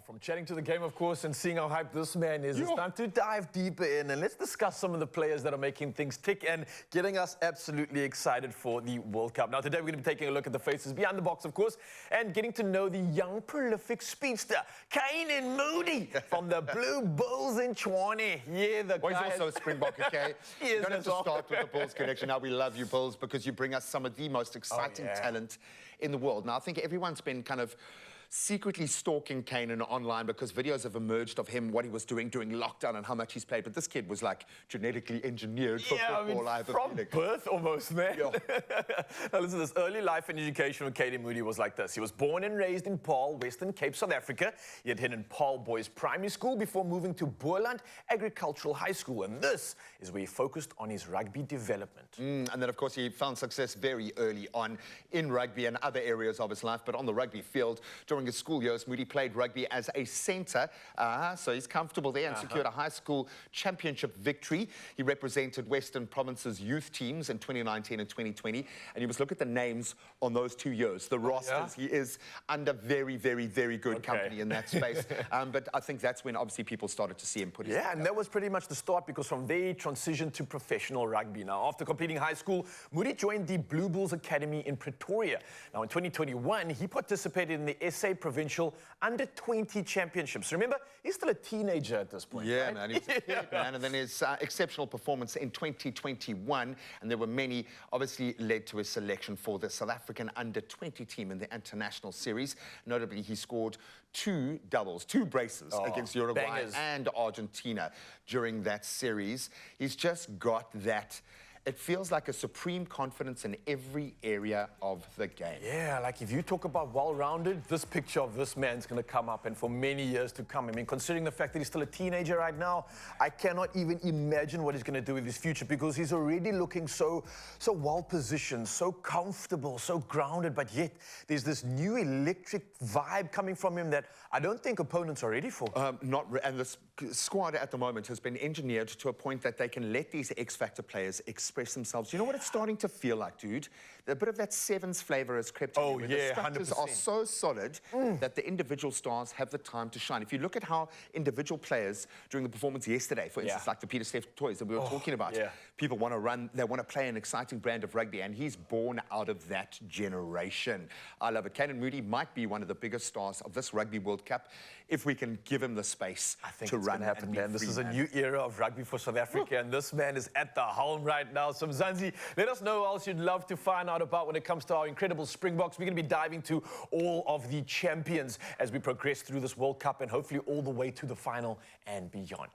From chatting to the game, of course, and seeing how hyped this man is, it's time to dive deeper in and let's discuss some of the players that are making things tick and getting us absolutely excited for the World Cup. Now, today we're going to be taking a look at the faces behind the box, of course, and getting to know the young, prolific speedster, Canan Moodie from the Blue Bulls in Tshwane. Yeah, the Well, guy he's also a Springbok, okay? He You is don't have as to well. start with the Bulls connection. Now, we love you, Bulls, because you bring us some of the most exciting talent in the world. Now, I think everyone's been kind of secretly stalking Canan online because videos have emerged of him, what he was doing during lockdown and how much he's played. But this kid was like genetically engineered for football. I have a from feeling. birth almost, man. Now listen, this early life and education of Canan Moodie was like this. He was born and raised in Paarl, Western Cape, South Africa. He had attended Paarl Boys Primary School before moving to Boerland Agricultural High School. And this is where he focused on his rugby development. And then, of course, he found success very early on in rugby and other areas of his life. But on the rugby field, during his school years, Moodie played rugby as a centre. So he's comfortable there and secured a high school championship victory. He represented Western Province's youth teams in 2019 and 2020. And you must look at the names on those 2 years, the rosters. He is under very, very, very good company in that space. But I think that's when, obviously, people started to see him put his Yeah, and that was pretty much the start because from there he transitioned to professional rugby. Now, after completing high school, Moodie joined the Blue Bulls Academy in Pretoria. Now, in 2021, he participated in the SA Provincial Under-20 Championships. Remember, he's still a teenager at this point, Yeah, right? man, he was a kid, man. And then his exceptional performance in 2021, and there were many, obviously led to his selection for the South African Under-20 team in the international series. Notably, he scored two braces against Uruguay bangers. and Argentina during that series. He's just got that. It feels like a supreme confidence in every area of the game. Yeah, like if you talk about well-rounded, this picture of this man's going to come up and for many years to come. I mean, considering the fact that he's still a teenager right now, I cannot even imagine what he's going to do with his future because he's already looking so well-positioned, so comfortable, so grounded, but yet there's this new electric vibe coming from him that I don't think opponents are ready for. And the squad at the moment has been engineered to a point that they can let these X-Factor players express themselves. You know what it's starting to feel like, dude? A bit of that Sevens flavor has crept in. Oh, where yeah, the structures 100%. are so solid that the individual stars have the time to shine. If you look at how individual players during the performance yesterday, for instance, like the Peter Steph toys that we were talking about, people want to run, they want to play an exciting brand of rugby, and he's born out of that generation. I love it. Canan Moodie might be one of the biggest stars of this Rugby World Cup if we can give him the space to run. Happen, man. This is a new era of rugby for South Africa, and this man is at the helm right now. So, Mzansi, let us know what else you'd love to find out about when it comes to our incredible Springboks. We're going to be diving to all of the champions as we progress through this World Cup and hopefully all the way to the final and beyond.